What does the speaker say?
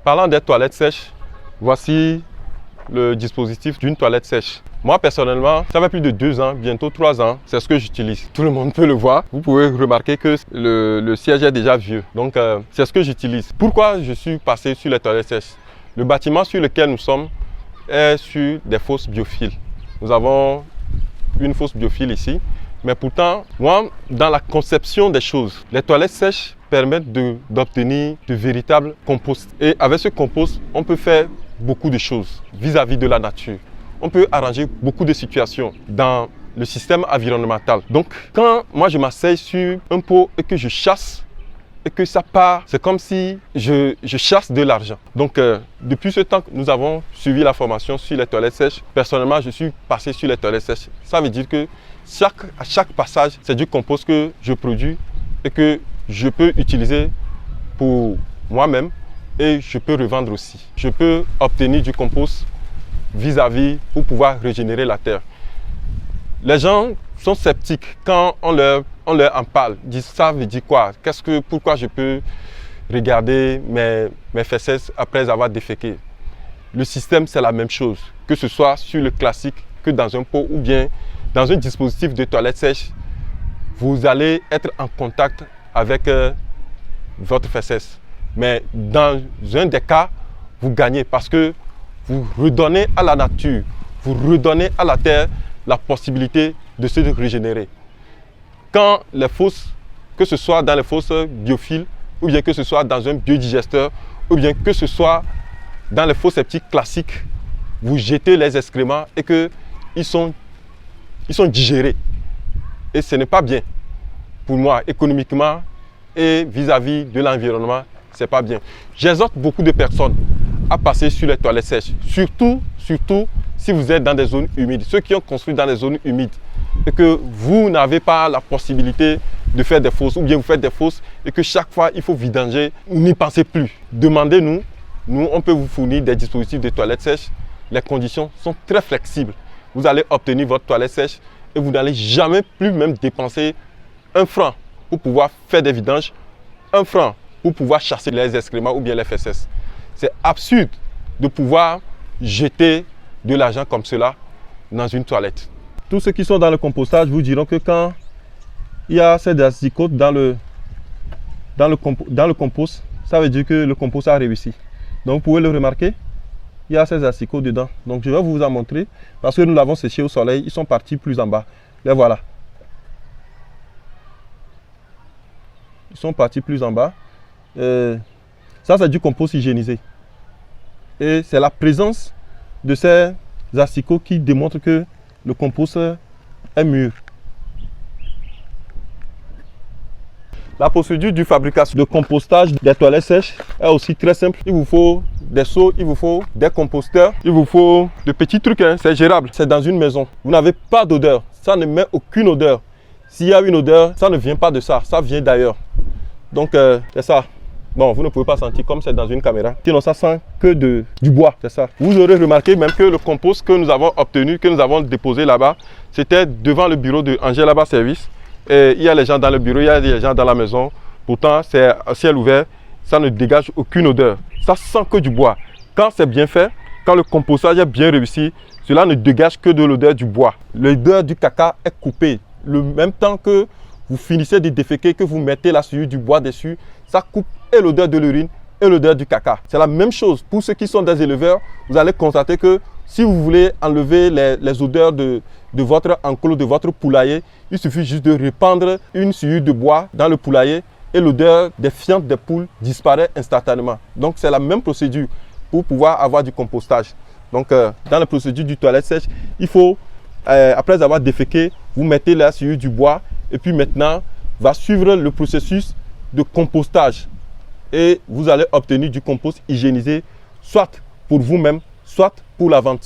Parlant des toilettes sèches, voici le dispositif d'une toilette sèche. Moi personnellement, ça fait plus de 2 ans, bientôt 3 ans, c'est ce que j'utilise. Tout le monde peut le voir. Vous pouvez remarquer que le siège est déjà vieux. Donc c'est ce que j'utilise. Pourquoi je suis passé sur les toilettes sèches? Le bâtiment sur lequel nous sommes est sur des fosses biophiles. Nous avons une fosse biophile ici. Mais pourtant, moi, dans la conception des choses, les toilettes sèches permettent d'obtenir de véritables composts. Et avec ce compost, on peut faire beaucoup de choses vis-à-vis de la nature. On peut arranger beaucoup de situations dans le système environnemental. Donc, quand moi je m'asseye sur un pot et que je chasse, et que ça part, c'est comme si je chasse de l'argent. Donc, depuis ce temps que nous avons suivi la formation sur les toilettes sèches, personnellement, je suis passé sur les toilettes sèches. Ça veut dire que à chaque passage, c'est du compost que je produis et que je peux utiliser pour moi-même et je peux revendre aussi. Je peux obtenir du compost vis-à-vis pour pouvoir régénérer la terre. Les gens sont sceptiques quand on leur en parle. Ils disent ça veut dire quoi? Pourquoi je peux regarder mes fesses après avoir déféqué? Le système, c'est la même chose, que ce soit sur le classique que dans un pot ou bien dans un dispositif de toilette sèche. Vous allez être en contact avec votre fesses. Mais dans un des cas, vous gagnez parce que vous redonnez à la nature, vous redonnez à la terre la possibilité de se régénérer. Quand les fosses, que ce soit dans les fosses biophiles, ou bien que ce soit dans un biodigesteur, ou bien que ce soit dans les fosses septiques classiques, vous jetez les excréments et qu'ils sont digérés. Et ce n'est pas bien. Pour moi, économiquement et vis-à-vis de l'environnement, ce n'est pas bien. J'exhorte beaucoup de personnes à passer sur les toilettes sèches. Surtout si vous êtes dans des zones humides. Ceux qui ont construit dans des zones humides et que vous n'avez pas la possibilité de faire des fosses ou bien vous faites des fosses et que chaque fois il faut vidanger, n'y pensez plus. Demandez-nous, nous on peut vous fournir des dispositifs de toilettes sèches. Les conditions sont très flexibles. Vous allez obtenir votre toilette sèche et vous n'allez jamais plus même dépenser 1 franc pour pouvoir faire des vidanges, 1 franc pour pouvoir chasser les excréments ou bien les fesses. C'est absurde de pouvoir jeter de l'argent comme cela dans une toilette. Tous ceux qui sont dans le compostage vous diront que quand il y a ces asticotes dans le compost, ça veut dire que le compost a réussi. Donc vous pouvez le remarquer, il y a ces asticots dedans. Donc je vais vous en montrer parce que nous l'avons séché au soleil, ils sont partis plus en bas. Les voilà. Ils sont partis plus en bas. Ça c'est du compost hygiénisé. Et c'est la présence de ces asticots qui démontre que le compost est mûr. La procédure de fabrication de compostage des toilettes sèches est aussi très simple. Il vous faut des seaux, il vous faut des composteurs, il vous faut de petits trucs, hein, c'est gérable. C'est dans une maison. Vous n'avez pas d'odeur, ça ne met aucune odeur. S'il y a une odeur, ça ne vient pas de ça, ça vient d'ailleurs. Donc c'est ça. Bon, vous ne pouvez pas sentir comme c'est dans une caméra. Sinon, ça sent que du bois, c'est ça. Vous aurez remarqué même que le compost que nous avons obtenu, que nous avons déposé là-bas, c'était devant le bureau de Angers là-bas service. Et il y a les gens dans le bureau, il y a les gens dans la maison. Pourtant, c'est à ciel ouvert, ça ne dégage aucune odeur. Ça sent que du bois. Quand c'est bien fait, quand le compostage est bien réussi, cela ne dégage que de l'odeur du bois. L'odeur du caca est coupée. Le même temps que vous finissez de déféquer, que vous mettez la souillure du bois dessus, ça coupe et l'odeur de l'urine et l'odeur du caca. C'est la même chose pour ceux qui sont des éleveurs. Vous allez constater que si vous voulez enlever les odeurs de votre enclos, de votre poulailler, il suffit juste de répandre une souillure de bois dans le poulailler et l'odeur des fientes des poules disparaît instantanément. Donc c'est la même procédure pour pouvoir avoir du compostage. Donc dans la procédure du toilette sèche, il faut, après avoir déféqué, vous mettez la souillure du bois et puis maintenant va suivre le processus de compostage et vous allez obtenir du compost hygiénisé, soit pour vous-même, soit pour la vente.